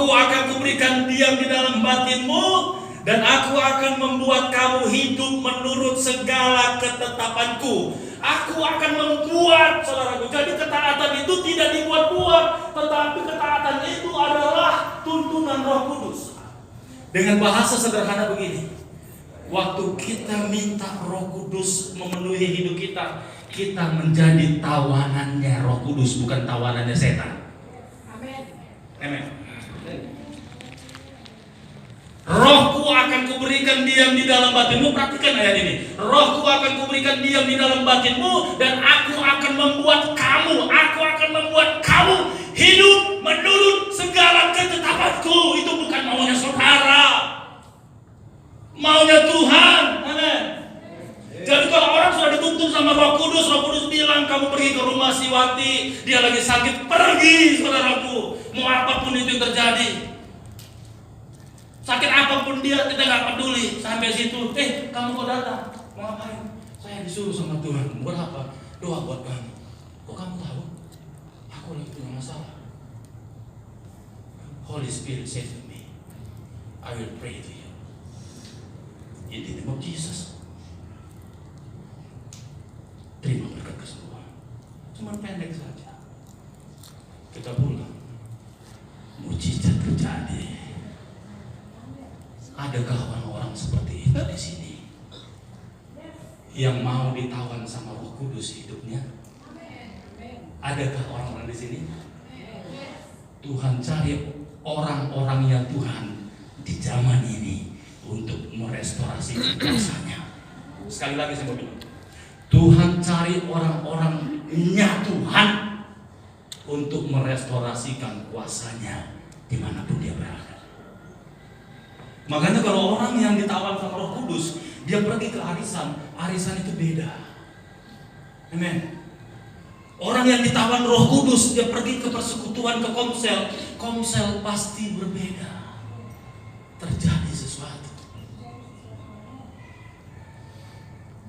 Rohku akan kuberikan diam di dalam batinmu, dan aku akan membuat kamu hidup menurut segala ketetapanku. Aku akan membuat, saudaraku. Jadi ketaatan itu tidak dibuat-buat, tetapi ketaatan itu adalah tuntunan Roh Kudus. Dengan bahasa sederhana begini, waktu kita minta Roh Kudus memenuhi hidup kita, kita menjadi tawanannya Roh Kudus, bukan tawanannya setan. Amin. Amin. Rohku akan kuberikan diam di dalam batinmu. Perhatikan ayat ini. Rohku akan kuberikan diam di dalam batinmu, dan aku akan membuat kamu hidup menurut segala ketetapanku. Itu bukan maunya saudara, maunya Tuhan. Amin. Jadi kalau orang sudah dituntun sama Roh Kudus bilang kamu pergi ke rumah si Wati, dia lagi sakit, pergi saudaraku. Mau apapun itu yang terjadi, sakit apapun dia, kita nggak peduli. Sampai situ, kamu kok datang? Mau ngapain? Saya disuruh sama Tuhan. Buat apa? Doa buat kamu. Kok kamu tahu? Aku lagi punya masalah. Holy Spirit said to me, I will pray to you in the name of Jesus. Terima berkat kesembuhan. Cuma pendek saja. Kita pulang. Mujizat terjadi. Adakah orang-orang seperti itu di sini yang mau ditawan sama Roh Kudus hidupnya? Adakah orang-orang di sini? Tuhan cari orang-orangnya Tuhan di zaman ini untuk merestorasi kuasanya. Sekali lagi saya mau bilang, Tuhan cari orang-orangnya Tuhan untuk merestorasikan kuasanya dimanapun dia berada. Makanya kalau orang yang ditawan sama Roh Kudus, dia pergi ke arisan itu beda. Amin. Orang yang ditawan Roh Kudus, dia pergi ke persekutuan, ke komsel pasti berbeda. Terjadi sesuatu.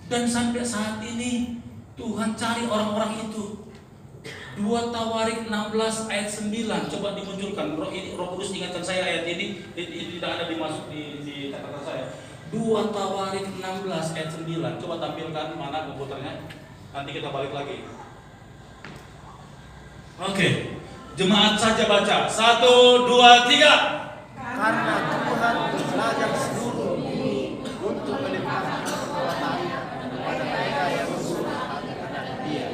Dan sampai saat ini Tuhan cari orang-orang itu. 2 Tawarik 16 ayat 9. Coba dimunculkan. Roh Kudus ingatkan saya ayat ini tidak ada dimasuk di catatan saya. 2 Tawarik 16 ayat 9. Coba tampilkan mana komputernya. Nanti kita balik lagi. Oke. Jemaat saja baca. 1, 2, 3. Karena Tuhan belajar seluruh bumi untuk melimpahkan kekuatannya kepada mereka yang bersumpah kepada Dia.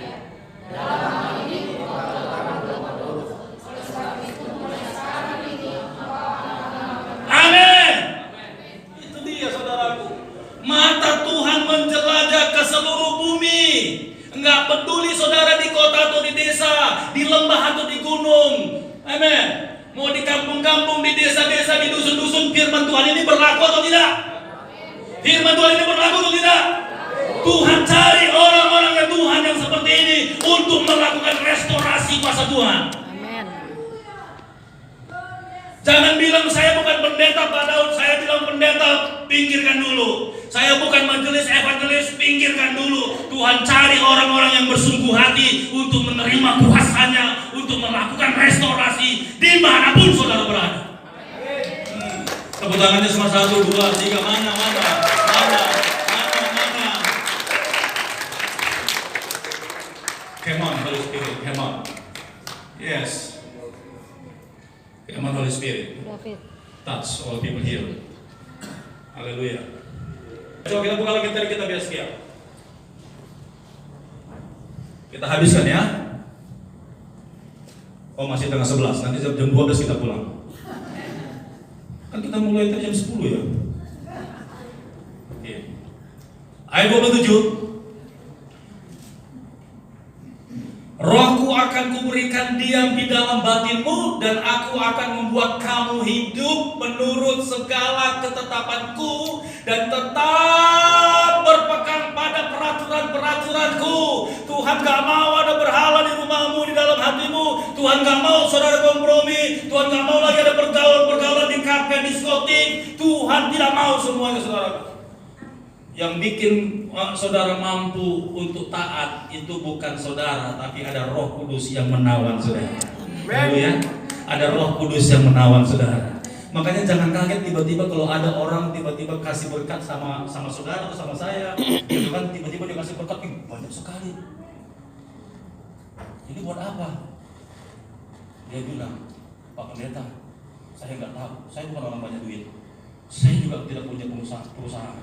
Dalam hal ini orang berurut. Oleh sebab itu mulai sekarang ini Amin. Itu dia saudaraku. Mata Tuhan menjelajah ke seluruh bumi. Enggak peduli saudara di kota atau di desa, di lembah atau di gunung. Amin. Mau di kampung-kampung, di desa-desa, di dusun-dusun, firman Tuhan ini berlaku atau tidak? Firman Tuhan ini berlaku atau tidak? Tuhan cari orang-orangnya Tuhan yang seperti ini untuk melakukan restorasi kuasa Tuhan. Amin. Jangan bilang saya bukan pendeta Pak Daud, saya bilang pendeta, pinggirkan dulu. Saya bukan majelis evangelis, pinggirkan dulu. Tuhan cari orang-orang yang bersungguh hati untuk menerima kuasanya, untuk melakukan restorasi dimanapun saudara berada. Tepuk tangannya semua 1, 2, 3, mana. Come on Holy Spirit, come on. Yes. Come on Holy Spirit. David. Touch all people here. Haleluya. Coba kita buka lagi tadi kita biar sekian. Kita habiskan ya. Oh masih tengah 11, nanti jam 12 kita pulang. Kan kita mulai tadi jam 10 ya. Oke. Ayat 27. Rohku akan kuberikan diam di dalam batinmu, dan aku akan membuat kamu hidup menurut segala ketetapanku, dan tetap berpegang pada peraturan-peraturanku. Tuhan gak mau ada berhala di rumahmu, di dalam hatimu. Tuhan gak mau saudara kompromi. Tuhan gak mau lagi ada pergaulan-pergaulan di kafe, diskotik. Tuhan tidak mau semuanya saudara. Yang bikin saudara mampu untuk taat itu bukan saudara, tapi ada Roh Kudus yang menawan saudara. Ya. Ada Roh Kudus yang menawan saudara. Makanya jangan kaget tiba-tiba kalau ada orang tiba-tiba kasih berkat sama saudara atau sama saya, gitu kan, tiba-tiba dia kasih berkat, banyak sekali. Ini buat apa? Dia bilang, Pak Pendeta, saya nggak tahu, saya bukan orang banyak duit, saya juga tidak punya perusahaan.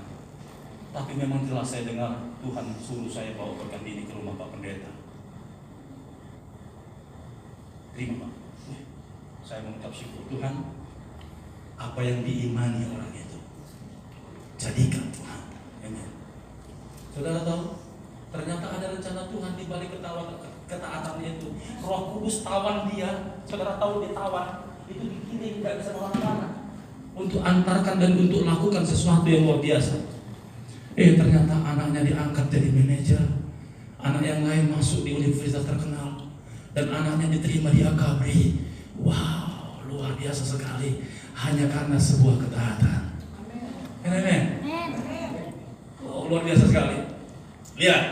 Tapi memang jelas saya dengar Tuhan suruh saya bawa berkat ini ke rumah Pak Pendeta. Terima Pak. Saya mengucap syukur Tuhan, apa yang diimani orang itu jadikan Tuhan. Amin. Saudara tahu, ternyata ada rencana Tuhan di balik ketaatannya itu. Roh Kudus tawan dia. Saudara tahu dia tawan, itu dikirim tidak bisa kemana-mana untuk antarkan dan untuk lakukan sesuatu yang luar biasa. Ternyata anaknya diangkat jadi manajer, anak yang lain masuk di universitas terkenal, dan anaknya diterima di Akabri. Wow, luar biasa sekali, hanya karena sebuah ketaatan. Amin. Oh, luar biasa sekali. Lihat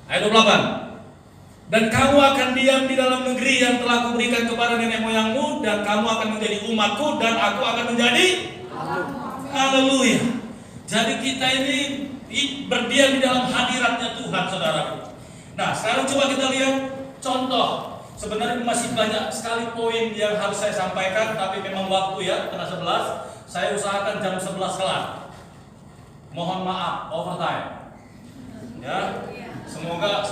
ayat 28. Dan kamu akan diam di dalam negeri yang telah kuberikan kepada nenek moyangmu, dan kamu akan menjadi umatku, dan aku akan menjadi. Haleluya. Jadi kita ini berdiam di dalam hadiratnya Tuhan, saudaraku. Nah, sekarang coba kita lihat contoh. Sebenarnya masih banyak sekali poin yang harus saya sampaikan, tapi memang waktu ya, kena 11. Saya usahakan jam 11 kelar. Mohon maaf, overtime. Ya, semoga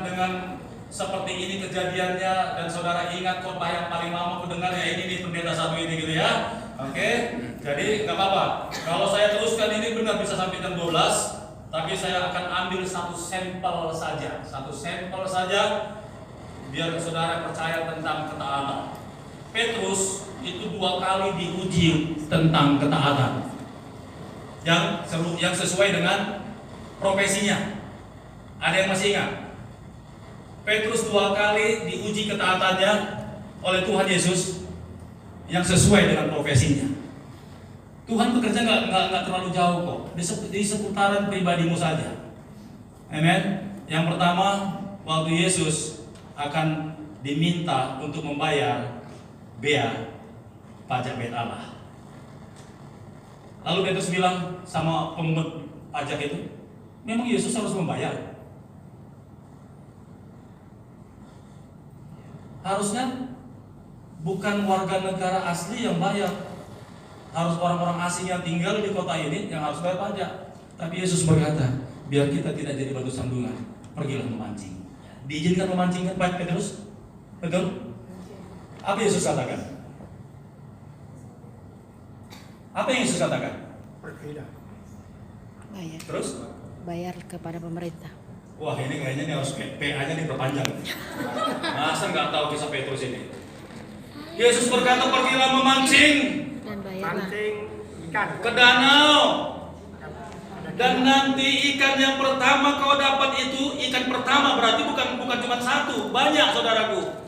dengan seperti ini kejadiannya, dan saudara ingat khotbah yang paling lama mendengar ya ini nih pendeta satu ini gitu ya. Oke, jadi nggak apa-apa. Kalau saya teruskan ini benar bisa sampai jam 12, tapi saya akan ambil satu sampel saja, biar saudara percaya tentang ketaatan. Petrus itu 2 kali diuji tentang ketaatan, yang sesuai dengan profesinya. Ada yang masih ingat? Petrus 2 kali diuji ketaatannya oleh Tuhan Yesus yang sesuai dengan profesinya. Tuhan bekerja nggak terlalu jauh kok, di seputaran pribadimu saja. Amen. Yang pertama, waktu Yesus akan diminta untuk membayar bea pajak bait Allah. Lalu Petrus bilang sama pemungut pajak itu, memang Yesus harus membayar? Harusnya bukan warga negara asli yang bayar, harus orang-orang asing yang tinggal di kota ini yang harus bayar pajak. Tapi Yesus berkata, biar kita tidak jadi batu sandungan, pergilah memancing. Diizinkan memancing kan Petrus? Betul? Apa Yesus katakan? Apa yang Yesus katakan? Bayar. Terus? Bayar kepada pemerintah. Wah, ini kayaknya nih harus PA-nya diperpanjang. Masa nggak tahu kisah Petrus ini? Yesus berkata, pergilah memancing Dan bayarlah. Ikan ke danau, dan nanti ikan yang pertama kau dapat itu ikan pertama, berarti bukan cuma satu, banyak saudaraku.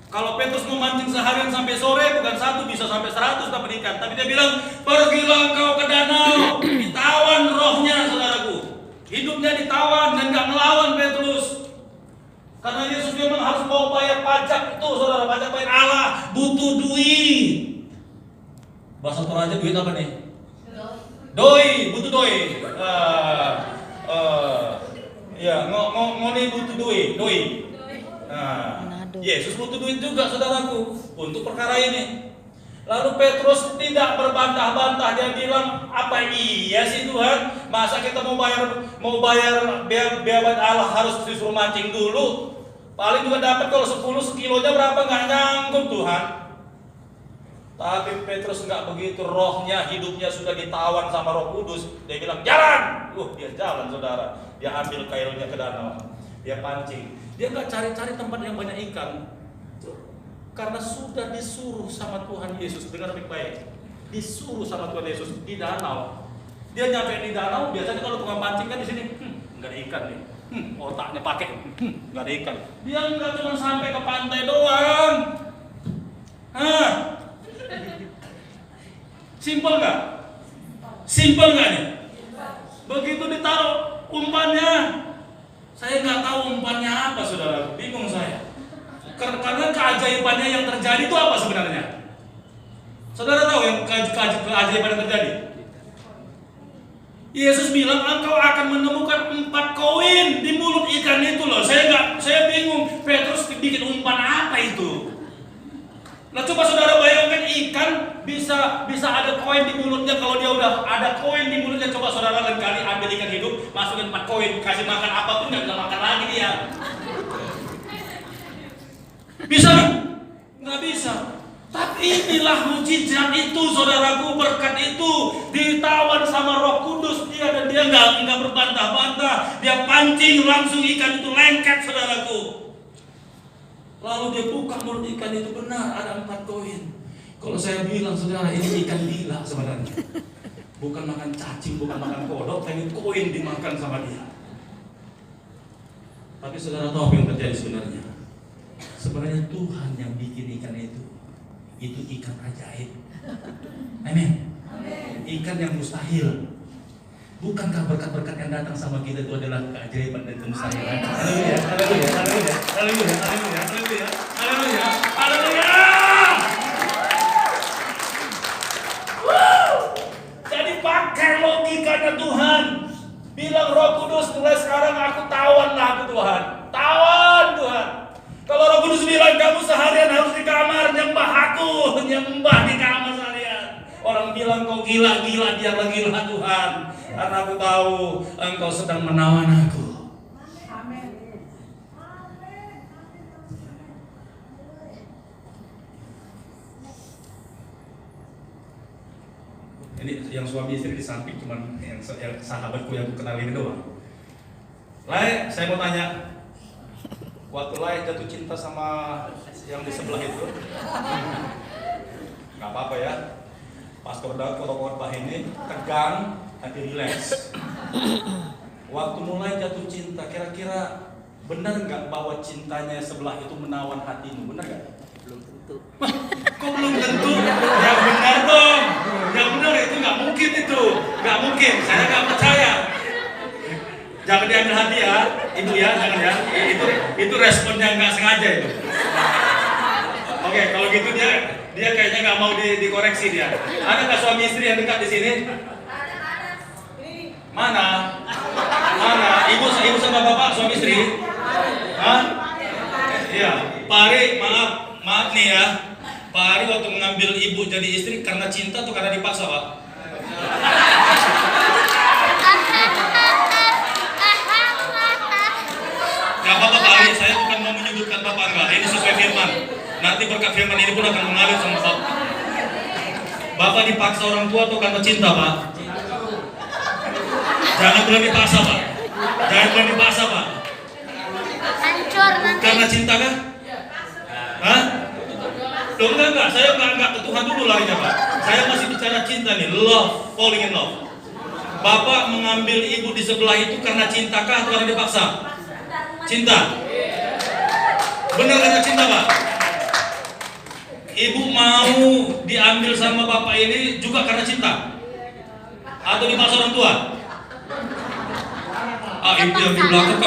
Kalau Petrus memancing seharian sampai sore, bukan satu, bisa sampai 100 dapat ikan. Tapi dia bilang, pergilah kau ke danau, ditawan rohnya saudaraku. Hidupnya ditawan dan gak melawan Petrus. Karena Yesus memang harus mau bayar pajak itu, saudara, pajak bayar Allah, butuh duit. Bahasa Toraja duit apa nih? Doi, butuh doi. Ya, ngoni butuh duit, doi. Yesus butuh duit juga, saudaraku, untuk perkara ini. Lalu Petrus tidak berbantah-bantah, dia bilang, apa iya sih Tuhan? Masa kita mau bayar bea Allah harus disuruh mancing dulu? Paling juga dapat kalau 10 sekilonya berapa, nggak nyangkut Tuhan. Tapi Petrus nggak begitu, rohnya, hidupnya sudah ditawan sama Roh Kudus. Dia bilang jalan, dia jalan saudara. Dia ambil kailnya ke danau, dia pancing. Dia nggak cari-cari tempat yang banyak ikan, karena sudah disuruh sama Tuhan Yesus. Dengar baik-baik, disuruh sama Tuhan Yesus di danau. Dia nyampe di danau, biasanya kalau tukang pancing kan di sini, nggak ada ikan nih. Otaknya pakai, nggak ada ikan. Dia nggak cuma sampai ke pantai doang. Simpel nggak? Simpel nggak nih? Begitu ditaruh umpannya, saya nggak tahu umpannya apa, saudara. Bingung saya. Karena keajaibannya yang terjadi itu apa sebenarnya? Saudara tahu yang keajaiban yang terjadi? Yesus bilang engkau akan menemukan 4 koin di mulut ikan itu loh. Saya bingung. Petrus bikin umpan apa itu? Nah coba saudara bayangkan ikan bisa ada koin di mulutnya. Kalau dia udah ada koin di mulutnya, coba saudara lain kali ambil ikan hidup, masukin 4 koin, kasih makan apapun nggak bisa makan lagi dia. Bisa nggak? Nggak bisa. Tapi inilah mujizat itu, saudaraku, berkat itu ditawan sama Roh Kudus dia, dan dia nggak berbantah-bantah, dia pancing langsung ikan itu lengket, saudaraku. Lalu dia buka mulut ikan itu, benar ada 4 koin. Kalau saya bilang saudara, ini ikan gila sebenarnya. Bukan makan cacing, bukan makan kodok, tapi koin dimakan sama dia. Tapi saudara tahu apa yang terjadi sebenarnya? Sebenarnya Tuhan yang bikin ikan itu ikan ajaib. Amin. Ikan yang mustahil. Bukankah berkat-berkat yang datang sama kita itu adalah keajaiban dan kemustahilan? Haleluya, haleluya, haleluya, haleluya, haleluya, haleluya, haleluya, haleluya. Jadi pakai logikanya Tuhan. Bilang Roh Kudus, mulai sekarang aku tawan lah aku Tuhan. Tawan Tuhan. Kalau Roh Kudus bilang kamu seharian harus di kamar nyembah aku, nyembah di kamar seharian. Orang bilang kau gila-gila, biarlah gila Tuhan. Karena aku tahu engkau sedang menawan aku. Amin. Ini yang suami istri di samping, cuman yang sahabatku yang kenal ini doang. Lai, saya mau tanya. Waktu Lai jatuh cinta sama yang di sebelah itu, nggak apa-apa ya. Pastor Daud khotbah ini tegang tapi rileks. Waktu mulai jatuh cinta, kira-kira benar nggak bahwa cintanya sebelah itu menawan hatimu? Benar nggak? Belum tentu. Kok belum tentu? Ya benar dong. Yang benar itu nggak mungkin itu, nggak mungkin. Saya nggak percaya. Jangan diambil hati ya, ibu ya, jangan ya. Itu responnya nggak sengaja itu. Oke, kalau gitu dia kayaknya nggak mau dikoreksi dia. Ada nggak suami istri yang dekat di sini? Mana? Mana? Ibu sama bapak suami istri? Hah? Iya. Pak Ari, maaf nih ya. Pak Ari waktu mengambil ibu jadi istri karena cinta atau karena dipaksa, Pak? Gak apa-apa Pak Ali, saya bukan mau menyudutkan Bapak, enggak. Ini sesuai firman. Nanti berkat firman ini pun akan mengalir sama Bapak. Bapak dipaksa orang tua atau karena cinta, Pak? Jangan pernah dipaksa, Pak. Jangan pernah dipaksa, Pak. Hancur nanti. Karena cinta kan? Hah? Loh enggak. Saya enggak ke Tuhan dulu larinya, Pak. Saya masih bicara cinta nih, love, falling in love. Bapak mengambil ibu di sebelah itu karena cintakah atau karena dipaksa? Cinta. Benar karena cinta, Pak? Ibu mau diambil sama bapak ini juga karena cinta? Atau dipaksa orang tua? Ibu yang di belakang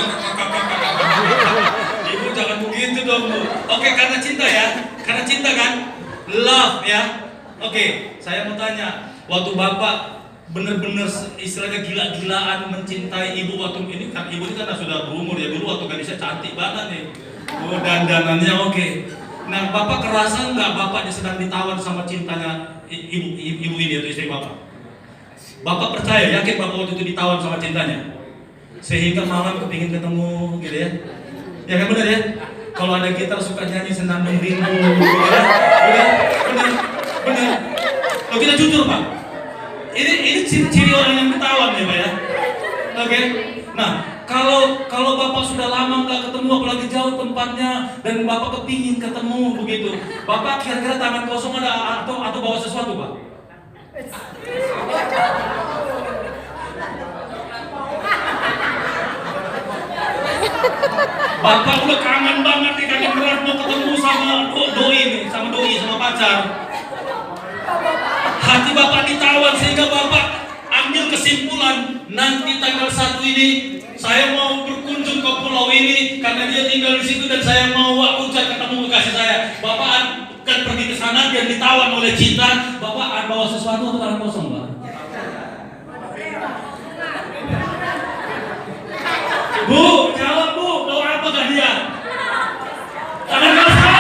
Ibu jangan begitu dong, Bu. Oke, karena cinta ya. Karena cinta kan? Love ya. Oke, saya mau tanya, waktu bapak bener-bener istilahnya gila-gilaan mencintai ibu waktu ini, kan ibu ini kan sudah berumur ya, dulu waktu gadisnya cantik banget nih, dandanannya oke. Nah, bapak kerasa nggak bapak sedang ditawan sama cintanya ibu ini atau istri bapak? Bapak percaya, yakin bapak waktu itu ditawan sama cintanya, sehingga malam kepingin ketemu gitu ya? Ya kan benar ya? Kalau ada gitar suka nyanyi senandung rindu, gitu ya? Benar. Kalau kita jujur, Pak. Ini ciri orang yang ditawan ya, Pak ya. Oke. Nah, kalau bapak sudah lama nggak ketemu, apalagi jauh tempatnya, dan bapak kepingin ketemu begitu, bapak kira-kira tangan kosong ada atau bawa sesuatu, Pak? Bapak udah kangen banget nih, kangen berat mau ketemu sama doi sama pacar. Hati bapak ditawan sehingga bapak ambil kesimpulan nanti tanggal 1 ini saya mau berkunjung ke pulau ini karena dia tinggal di situ dan saya mau ucap ketemu kekasih saya. Bapak akan pergi ke sana dan ditawan oleh cinta. Bapak bawa sesuatu atau tangan kosong, Pak? Bu, jawab Bu, bawa apa kah dia? Tangan kosong.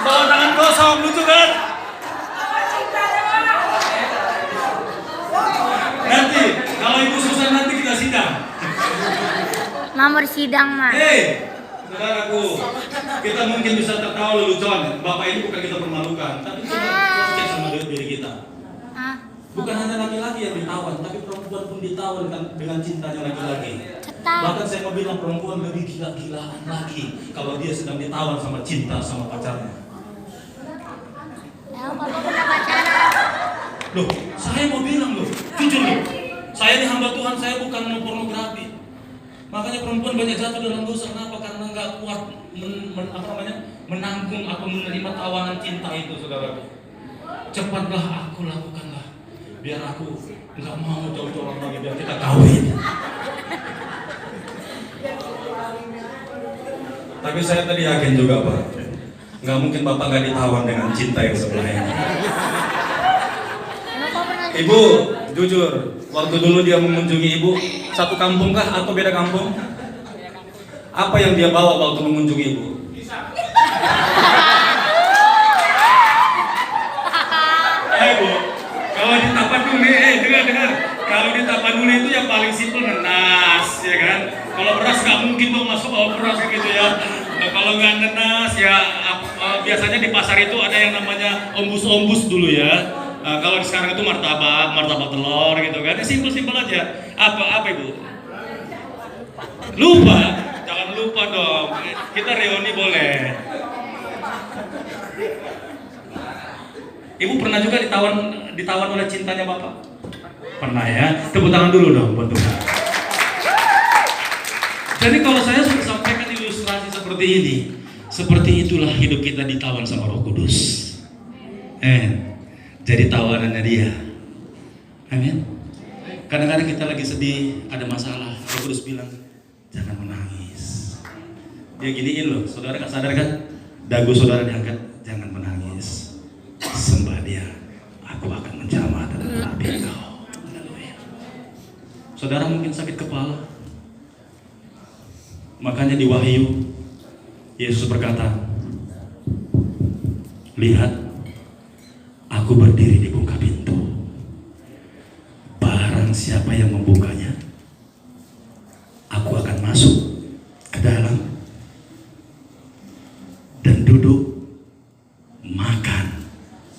Bawa tangan kosong, lucu kan? Nanti, kalau ibu susah nanti kita sidang. Nomor sidang, Mas. Hei, saudaraku, kita mungkin bisa tertawa lelucon. Bapak ini bukan kita permalukan, tapi kita cek sama diri kita. Bukan hanya laki-laki yang ditawan, tapi perempuan pun ditawan dengan cintanya laki-laki. Bahkan saya mau bilang perempuan lebih gila-gilaan lagi kalau dia sedang ditawan sama cinta sama pacarnya. Ya, Bapak pernah pacaran. Loh, saya mau bilang loh, jujur loh, saya ini hamba Tuhan, saya bukan mau pornografi. Makanya perempuan banyak jatuh dalam dosa, kenapa? Karena nggak kuat menanggung atau menerima tawanan cinta itu, saudaraku. Cepatlah aku lakukanlah, biar aku nggak mau jauh-jauh lagi, biar kita kawin. Tapi saya tadi yakin juga, Pak, nggak mungkin Bapak nggak ditawan dengan cinta yang sebelahnya. Ibu, jujur, waktu dulu dia mengunjungi ibu, satu kampung kah atau beda kampung? Apa yang dia bawa waktu mengunjungi ibu? Bu, kalau di Tapanuli, dengar. Kalau di Tapanuli itu yang paling simpel nenas, ya kan? Kalau beras nggak mungkin tuh masuk bawa beras gitu ya. Kalau nggak nenas ya, biasanya di pasar itu ada yang namanya ombus-ombus dulu ya. Kalau sekarang itu martabak telur gitu kan, simpel-simpel aja. Apa Ibu? Lupa? Jangan lupa dong. Kita reuni boleh. Ibu pernah juga ditawan oleh cintanya Bapak? Pernah ya? Tepuk tangan dulu dong buat Tuhan. Jadi kalau saya sudah sampaikan ilustrasi seperti ini, seperti itulah hidup kita ditawan sama Roh Kudus. Jadi tawanannya dia. Amin. Kadang-kadang kita lagi sedih, ada masalah, Roh Kudus bilang, jangan menangis. Dia giniin loh, saudara gak sadar kan? Dagu saudara diangkat, jangan menangis. Sembah dia, aku akan menjamah dan merapi kau. Haleluya. Saudara mungkin sakit kepala. Makanya di Wahyu, Yesus berkata, lihat, aku berdiri di buka pintu. Barang siapa yang membukanya, aku akan masuk ke dalam dan duduk makan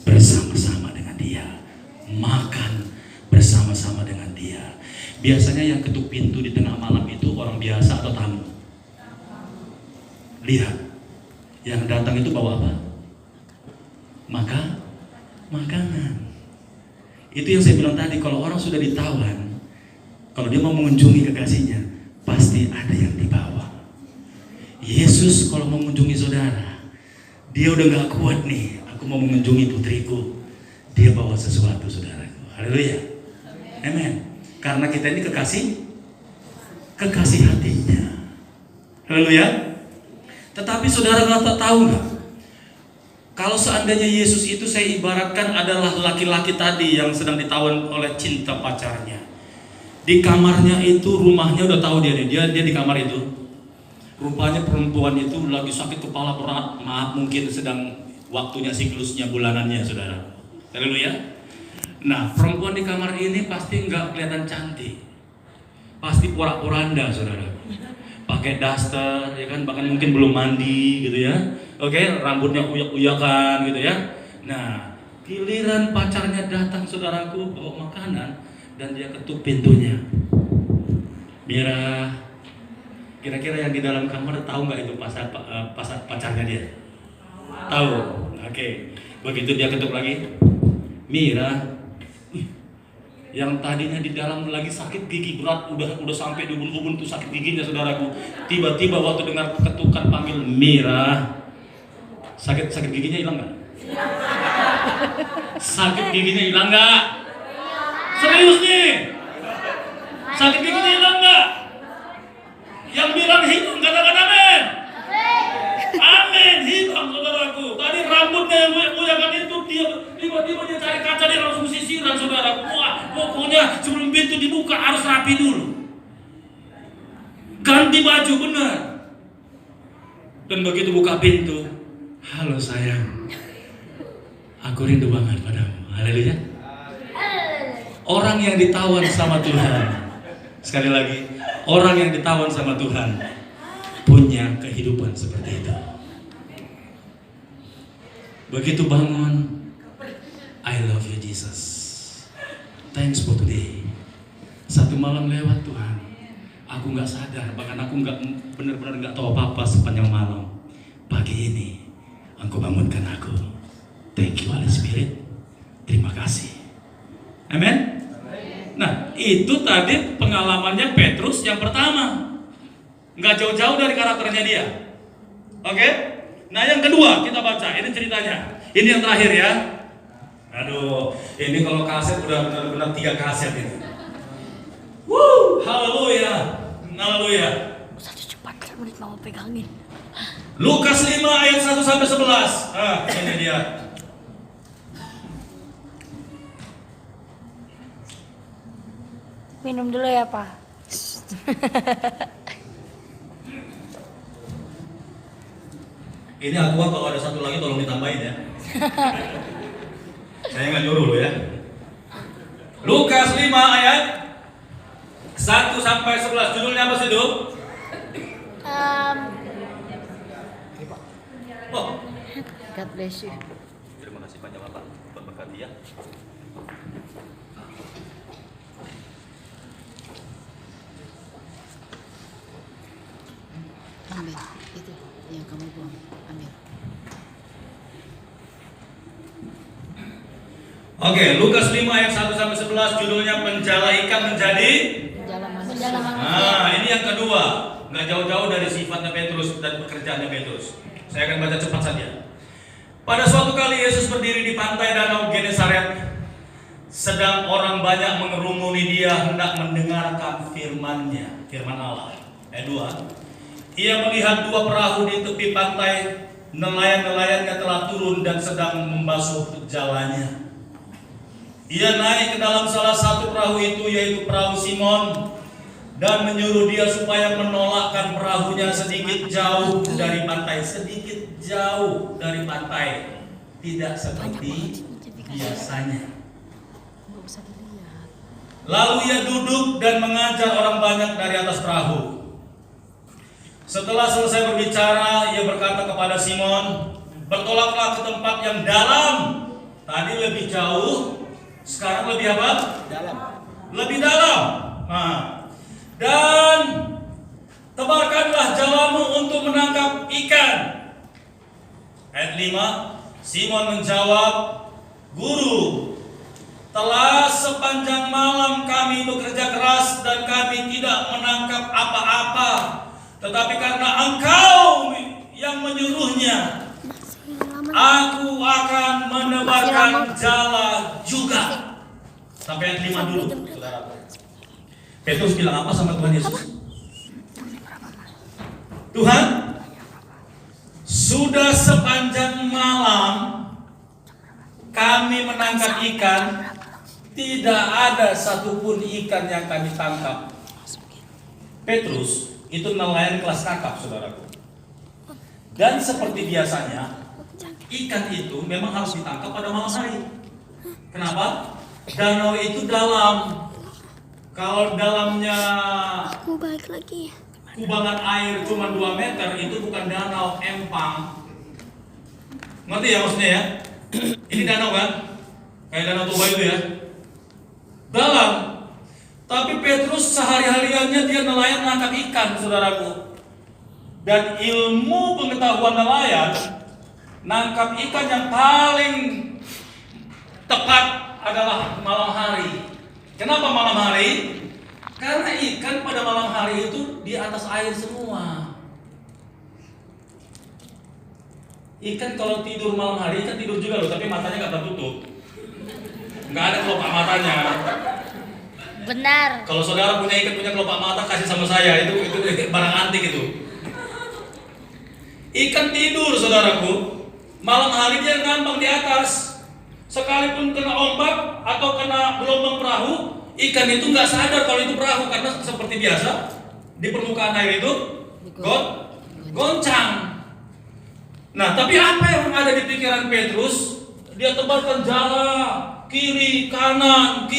bersama-sama dengan dia. Makan bersama-sama dengan dia. Biasanya yang ketuk pintu di tengah malam itu orang biasa atau tamu. Lihat, yang datang itu bawa apa? Makanan. Itu yang saya bilang tadi, kalau orang sudah ditawan, kalau dia mau mengunjungi kekasihnya, pasti ada yang dibawa. Yesus kalau mau mengunjungi saudara, dia udah gak kuat nih, aku mau mengunjungi putriku, dia bawa sesuatu saudaraku. Haleluya. Amen. Karena kita ini kekasih hatinya. Haleluya. Tetapi saudara tahu nggak? Kalau seandainya Yesus itu saya ibaratkan adalah laki-laki tadi yang sedang ditawan oleh cinta pacarnya. Di kamarnya itu, rumahnya udah tahu dia di kamar itu. Rupanya perempuan itu lagi sakit kepala berat, maaf mungkin sedang waktunya siklusnya bulanannya saudara. Haleluya. Nah perempuan di kamar ini pasti nggak kelihatan cantik, pasti porak-poranda saudara. Pakai daster, ya kan, bahkan mungkin belum mandi gitu ya. Oke, rambutnya uyak-uyakan gitu ya. Nah, giliran pacarnya datang saudaraku bawa makanan dan dia ketuk pintunya. Mira, kira-kira yang di dalam kamar tahu nggak itu pacarnya dia? Tahu. Oke. Begitu dia ketuk lagi, Mira, yang tadinya di dalam lagi sakit gigi berat, udah sampai di ubun-ubun tuh sakit giginya saudaraku. Tiba-tiba waktu dengar ketukan panggil Mira, sakit giginya hilang nggak? Sakit giginya hilang nggak? Serius nih? Sakit giginya hilang nggak? Yang bilang hilang katakan amin. Amin, hilang saudaraku. Tadi rambutnya yang goyang-goyangan itu dia tiba-tiba dia cari kaca dia langsung sisiran saudaraku. Wah, pokoknya sebelum pintu dibuka harus rapi dulu. Ganti baju benar. Dan begitu buka pintu, halo sayang, aku rindu banget padamu. Haleluya. Orang yang ditawan sama Tuhan, sekali lagi, orang yang ditawan sama Tuhan punya kehidupan seperti itu. Begitu bangun, I love you Jesus. Thanks for today. Satu malam lewat Tuhan, aku nggak sadar, bahkan aku nggak benar-benar nggak tahu apa-apa sepanjang malam. Pagi ini, Engkau bangunkan aku. Thank you Holy Spirit. Terima kasih. Amen. Nah, itu tadi pengalamannya Petrus yang pertama. Nggak jauh-jauh dari karakternya dia. Oke? Nah, yang kedua kita baca. Ini ceritanya. Ini yang terakhir ya. Aduh, ini kalau kaset udah benar-benar 3 kaset ini. Haleluya. Haleluya. Satu cepat, 3 menit mau pegangin. Lukas 5 ayat 1 sampai 11. Ini dia. Minum dulu ya, Pak. Ini aqua kalau ada satu lagi tolong ditambahin ya. Saya nggak nyuruh lo ya. Lukas 5 ayat 1 sampai 11. Judulnya apa sih, Dok? Oh. God bless you. Terima kasih banyak Bapak. Berkati ya. Ambil itu yang kamu buang, ambil. Oke, Lukas 5 ayat 1 sampai 11 judulnya penjala ikan menjadi Penjala manusia. Nah, ini yang kedua. Nggak jauh-jauh dari sifatnya Petrus dan pekerjaannya Petrus. Saya akan baca cepat saja. Pada suatu kali Yesus berdiri di pantai danau Genesaret. Sedang orang banyak mengerumuni dia hendak mendengarkan firman-Nya, firman Allah. Ayat 2. Ia melihat 2 perahu di tepi pantai. Nelayan-nelayannya telah turun dan sedang membasuh jalannya. Ia naik ke dalam salah satu perahu itu, yaitu perahu Simon, dan menyuruh dia supaya menolakkan perahunya sedikit jauh dari pantai. Sedikit jauh dari pantai. Tidak seperti biasanya. Lalu ia duduk dan mengajar orang banyak dari atas perahu. Setelah selesai berbicara, ia berkata kepada Simon, bertolaklah ke tempat yang dalam. Tadi lebih jauh, sekarang lebih apa? Dalam. Lebih dalam. Nah, dan tebarkanlah jalamu untuk menangkap ikan. Ayat 5, Simon menjawab, Guru, telah sepanjang malam kami bekerja keras dan kami tidak menangkap apa-apa. Tetapi karena Engkau yang menyuruhnya, aku akan menebarkan jala juga. Sampai ayat 5 dulu, saudara. Petrus bilang apa sama Tuhan Yesus? Tuhan, sudah sepanjang malam kami menangkap ikan, tidak ada satupun ikan yang kami tangkap. Petrus itu nelayan kelas kakap, saudaraku. Dan seperti biasanya, ikan itu memang harus ditangkap pada malam hari. Kenapa? Danau itu dalam. Kalau dalamnya Aku balik lagi. kubangan air cuma 2 meter, itu bukan danau, empang. Ngerti ya maksudnya ya? Ini danau kan? Kayak danau Toba itu ya. Dalam. Tapi Petrus sehari-hariannya dia nelayan nangkap ikan, saudaraku. Dan ilmu pengetahuan nelayan, nangkap ikan yang paling tepat adalah malam hari. Kenapa malam hari? Karena ikan pada malam hari itu di atas air semua. Ikan kalau tidur malam hari, ikan tidur juga loh, tapi matanya nggak tertutup. Nggak ada kelopak matanya. Benar. Kalau saudara punya ikan punya kelopak mata, kasih sama saya. Itu barang antik itu. Ikan tidur, saudaraku. Malam hari dia ngambang di atas. Sekalipun kena ombak atau kena gelombang perahu, ikan itu nggak sadar kalau itu perahu, karena seperti biasa di permukaan air itu goncang. Nah, tapi apa yang ada di pikiran Petrus? Dia tebarkan jala kiri kanan,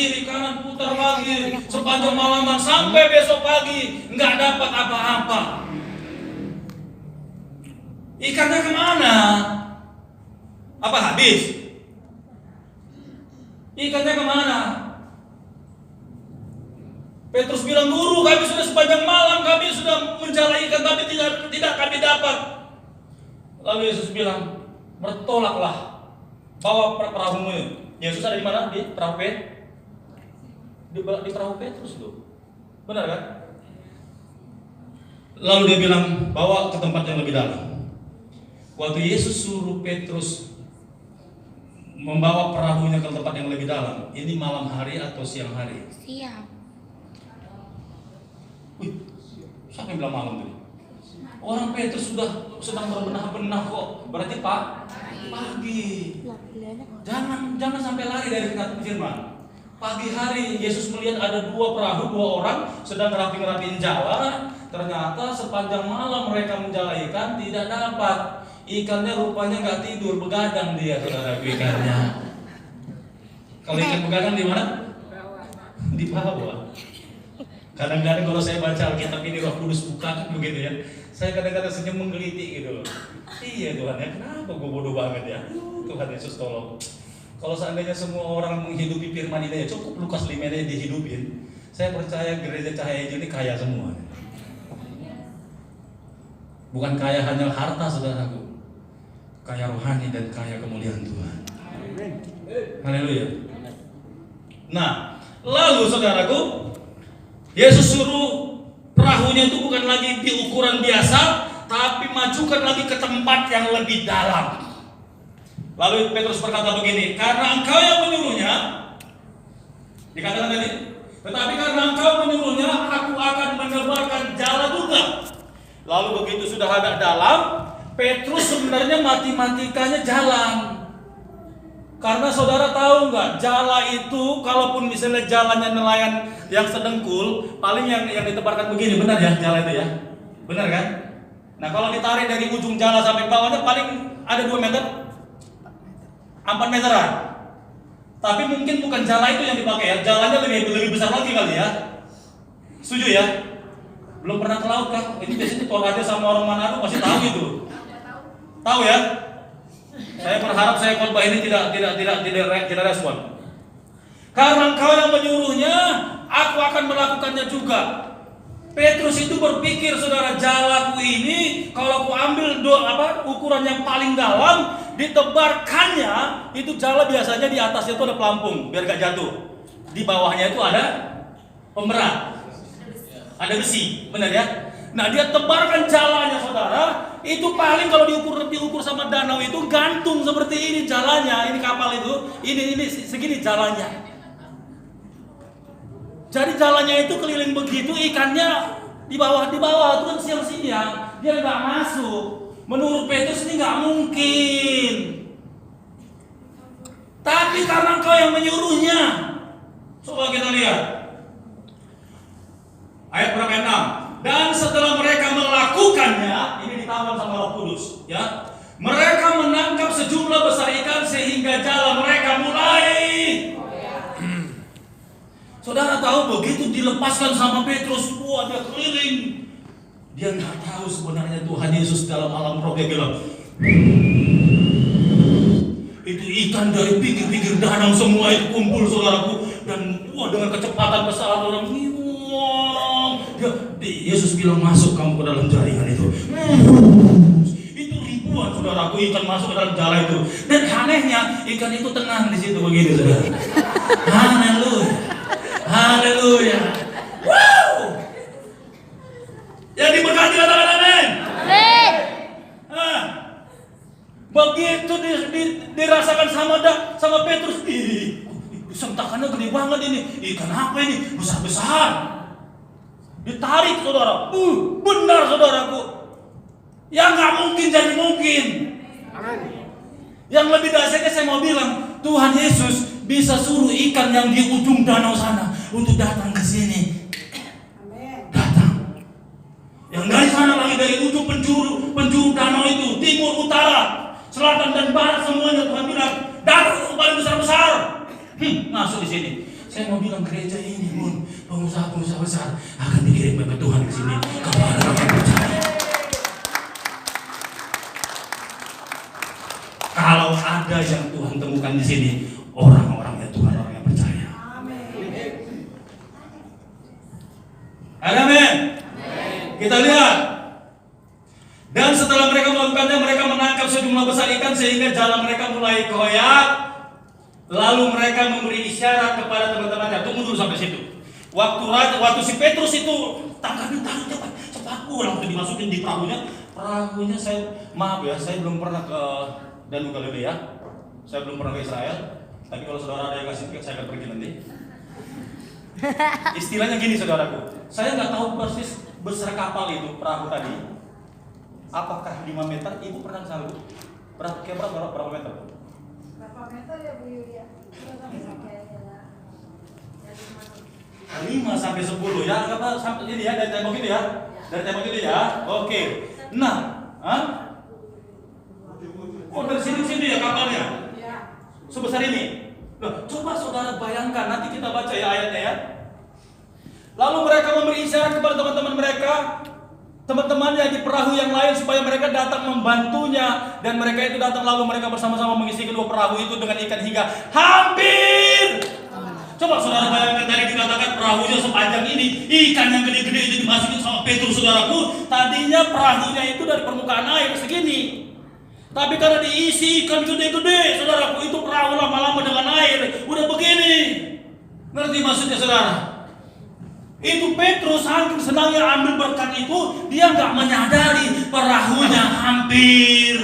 putar lagi sepanjang malaman sampai besok pagi, nggak dapat apa-apa. Ikannya kemana? Apa habis? Ikannya kemana? Petrus bilang, guru, kami sudah sepanjang malam, kami sudah menjala ikan, tapi tidak kami dapat. Lalu Yesus bilang, bertolaklah, bawa perahumu. Yesus ada di mana? Di perahu di perahu Petrus itu. Benar kan? Lalu dia bilang, bawa ke tempat yang lebih dalam. Waktu Yesus suruh Petrus membawa perahunya ke tempat yang lebih dalam, ini malam hari atau siang hari? Siang. Wih, siapa yang bilang malam tadi? Orang Petrus sudah sedang berbenah-benah kok. Berarti pagi. Jangan sampai lari dari kenyataan firman. Pagi hari Yesus melihat ada dua orang sedang ngerapi-ngerapiin jala. Ternyata sepanjang malam mereka menjala ikan, tidak dapat. Ikannya rupanya nggak tidur, begadang dia, saudara, ikannya. Kalau ikan begadang di mana? Di bawah. Kadang-kadang kalau saya baca Alkitab ini, Roh Kudus buka begitu ya, saya kadang-kadang senyum menggelitik gitu loh. Iya Tuhan ya, kenapa gue bodoh banget ya? Tuhan Yesus tolong. Kalau seandainya semua orang menghidupi firman ini, cukup Lukas 5 ini dihidupin, saya percaya gereja Cahaya Hijau ini kaya semua. Bukan kaya hanya harta, saudaraku, kaya rohani dan kaya kemuliaan Tuhan. Haleluya. Nah, lalu saudaraku, Yesus suruh perahunya itu bukan lagi di ukuran biasa, tapi majukan lagi ke tempat yang lebih dalam. Lalu Petrus berkata begini, karena engkau yang menyuruhnya, dikatakan tadi, tetapi karena engkau menyuruhnya, aku akan menebarkan jala juga. Lalu begitu sudah agak dalam, Petrus sebenarnya mati-matikanya jalan. Karena saudara tahu nggak, jala itu kalaupun misalnya jalannya nelayan yang sedengkul, paling yang ditebarkan begini, benar ya jala itu ya? Benar kan? Nah kalau ditarik dari ujung jala sampai bawahnya paling ada 2 meter, 4 meteran. Tapi mungkin bukan jala itu yang dipakai ya, jalannya lebih besar lagi kali ya. Setuju ya? Belum pernah ke laut kan? Ini biasanya Toraja sama orang Manado masih tahu gitu. Tahu ya? Saya berharap saya khotbah ini tidak respon. Karena engkau yang menyuruhnya, aku akan melakukannya juga. Petrus itu berpikir, saudara, jalaku ini kalau aku ambil ukuran yang paling dalam, ditebarkannya, itu jala biasanya di atasnya itu ada pelampung biar gak jatuh. Di bawahnya itu ada pemberat, ada besi, benar ya? Nah dia tebarkan jalannya, saudara. Itu paling kalau diukur sama danau itu gantung seperti ini jalannya. Ini kapal itu, ini segini jalannya. Jadi jalannya itu keliling begitu, ikannya di bawah itu kan siang-siang dia nggak masuk. Menurut Petrus ini nggak mungkin. Tapi karena engkau yang menyuruhnya, coba kita lihat ayat berapa 6. Dan setelah mereka melakukannya, ini ditawan sama Roh Kudus, ya. Mereka menangkap sejumlah besar ikan sehingga jala mereka mulai. Saudara tahu begitu dilepaskan sama Petrus, wah dia keliling. Dia nggak tahu sebenarnya Tuhan Yesus dalam alam roh dia bilang, itu ikan dari pinggir-pinggir danau semua itu kumpul, saudaraku, dan wah dengan kecepatan besar orang Yesus bilang masuk kamu ke dalam jaringan itu. Itu ribuan saudaraku ikan masuk ke dalam jala itu. Dan anehnya ikan itu tenang di situ begini, saudara. Haleluya, haleluya. Wow. Yang diberkati katakan amin. Amin. Begitu dirasakan sama Petrus, sentakannya gede banget ini. Ikan apa ini? Besar-besar. Ditarik saudara. Benar saudaraku. Yang nggak mungkin jadi mungkin. Amin. Yang lebih dahsyatnya saya mau bilang, Tuhan Yesus bisa suruh ikan yang di ujung danau sana untuk datang ke sini. Datang. Yang dari sana lagi, dari ujung penjuru danau itu, timur, utara, selatan dan barat, semuanya Tuhan bilang, datang yang paling besar-besar. Masuk di sini. Saya mau bilang gereja ini pun pengusaha-pengusaha besar akan dikirim oleh Tuhan ke sini kepada orang yang percaya. Kalau ada yang Tuhan temukan di sini, orang-orangnya Tuhan, orang yang percaya. Amin. Kita lihat. Dan setelah mereka melakukannya, mereka menangkap sejumlah besar ikan sehingga jalan mereka mulai koyak. Lalu mereka memberi isyarat kepada teman-temannya. Tunggu dulu sampai situ. Waktu si Petrus itu tangkapin, cepat pulang, waktu dimasukin di perahunya. Perahunya saya belum pernah ke Danau Galilea. Saya belum pernah ke Israel. Tapi kalau saudara ada yang kasih tiket, saya akan pergi nanti. Istilahnya gini saudaraku, saya nggak tahu persis besar kapal itu, perahu tadi. Apakah 5 meter? Ibu pernah selalu? Berapa meter? Berapa meter ya Bu Yulia? 5 sampai 10 ya, apa sampai ini ya, dari tembok itu ya. Dari tembok itu ya. Oke. Nah, oh dari sini ya kapalnya. Sebesar ini. Loh, coba saudara bayangkan, nanti kita baca ya ayatnya ya. Lalu mereka memberi isyarat kepada teman-teman mereka, teman-temannya di perahu yang lain supaya mereka datang membantunya, dan mereka itu datang lalu mereka bersama-sama mengisi kedua perahu itu dengan ikan hingga hampir. Coba saudara bayangkan, tadi dikatakan perahunya sepanjang ini, ikan yang gede-gede itu dimasukin sama Petrus saudaraku. Tadinya perahunya itu dari permukaan air segini, tapi karena diisi ikan gede-gede saudaraku, itu perahu lama-lama dengan air udah begini. Ngerti maksudnya saudara? Itu Petrus saking senangnya ambil berkat itu, dia nggak menyadari perahunya hampir.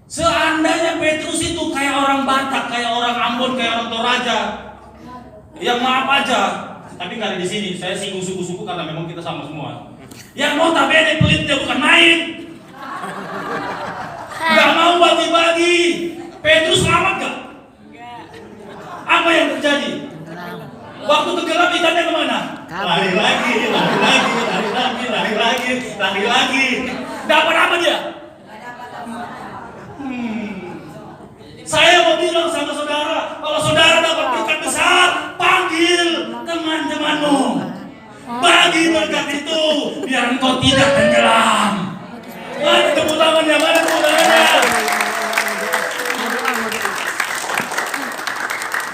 Seandainya Petrus itu kayak orang Batak, kayak orang Ambon, kayak orang Toraja, yang maaf aja, tapi nggak ada di sini. Saya singgung suku-suku karena memang kita sama semua. Yang notabene pelitnya bukan main, nggak mau bagi-bagi. Petrus selamat nggak? Apa yang terjadi? Waktu tenggelam ikannya kemana? Lari lagi. Dapat apa dia? Saya mau bilang sama saudara, kalau saudara dapat berkat besar, panggil teman-temanmu, bagi berkat itu, biar engkau tidak tenggelam. Mana tepuk tangannya?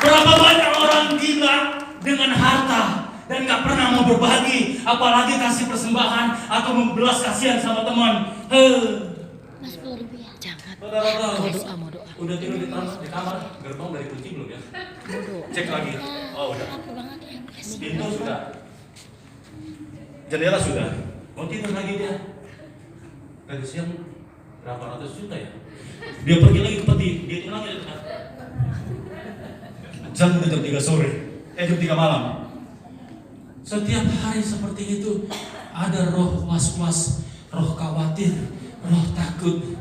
Berapa banyak orang gila dengan harta dan gak pernah mau berbagi, apalagi kasih persembahan atau membelas kasihan sama teman. Mas 10.000 ya. Jangan. Saudara, Mau doa. udah tidur di kamar, gerbang dari kunci belum ya? Cek lagi. Oh udah. Apa banget ya? Pintu sudah. Jendela sudah. Mau tidur lagi dia. Tadi siang berapa ratus juta ya? Dia pergi lagi ke peti, dia hitung lagi. Jam 3 sore, jam 3 malam. Setiap hari seperti itu ada roh was-was, roh khawatir, roh takut,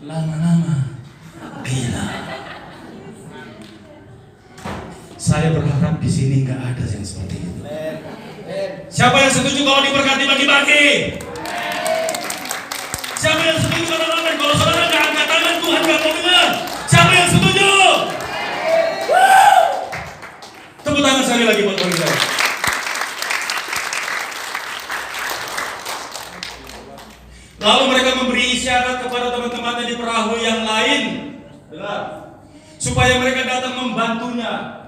lama-lama gila. Saya berharap di sini nggak ada yang seperti itu. Siapa yang setuju kalau diberkati bagi-bagi? Siapa yang setuju katakan? Kalau saudara nggak angkat tangan, Tuhan nggak mau dengar. Siapa yang setuju? Tepuk tangan sekali lagi buat saya. Lalu mereka memberi isyarat kepada teman-temannya di perahu yang lain, supaya mereka datang membantunya.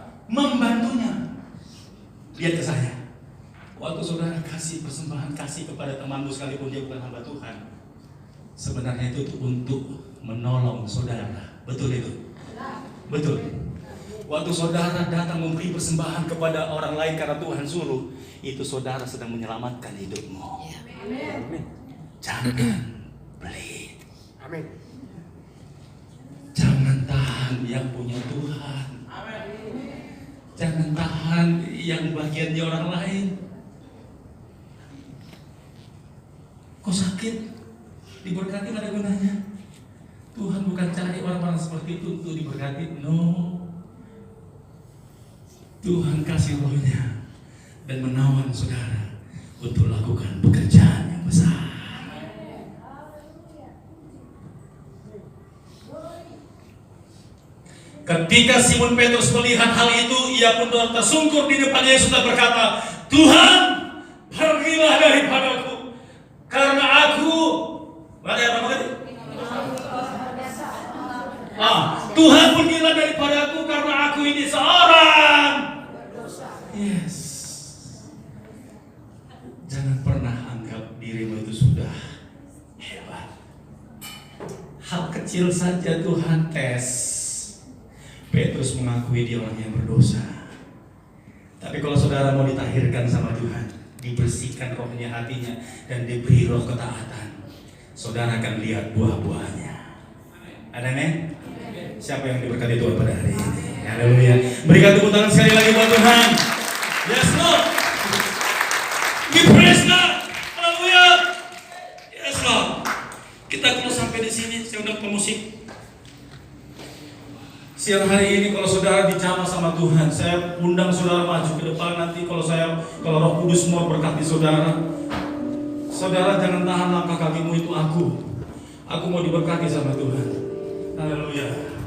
Lihat ke saya. Waktu saudara kasih persembahan, kasih kepada temanmu sekalipun dia bukan hamba Tuhan, sebenarnya itu untuk menolong saudara. Betul itu? Betul. Waktu saudara datang memberi persembahan kepada orang lain karena Tuhan suruh, itu saudara sedang menyelamatkan hidupmu. Amin. Jangan pelit. Amin. tahan yang punya Tuhan. Jangan tahan yang bagiannya orang lain. Kok sakit? Diberkati ada gunanya. Tuhan bukan cari orang-orang seperti itu untuk diberkati. No. Tuhan kasih rohnya dan menawan saudara untuk lakukan pekerjaan yang besar. Ketika Simon Petrus melihat hal itu, ia pun tersungkur di depan Yesus dan berkata, Tuhan, pergilah daripadaku, karena aku, Tuhan pergilah daripadaku karena aku ini seorang. Yes. Jangan pernah anggap dirimu itu sudah hebat. Hal kecil saja Tuhan tes. Petrus mengakui dia orang yang berdosa. Tapi kalau saudara mau ditahirkan sama Tuhan, dibersihkan rohnya, hatinya, dan diberi roh ketaatan, saudara akan lihat buah-buahnya. Ada nih? Siapa yang diberkati Tuhan pada hari ini? Haleluya. Berikan tepuk tangan sekali lagi buat Tuhan. Yes Lord. Give praise God. Haleluya. Yes Lord. Kita kalau sampai di sini, saya undang pemusik. Siang hari ini kalau saudara dicamah sama Tuhan, saya undang saudara maju ke depan. Nanti kalau Roh Kudus mau berkati saudara, saudara jangan tahan langkah kakimu itu aku mau diberkati sama Tuhan. Haleluya.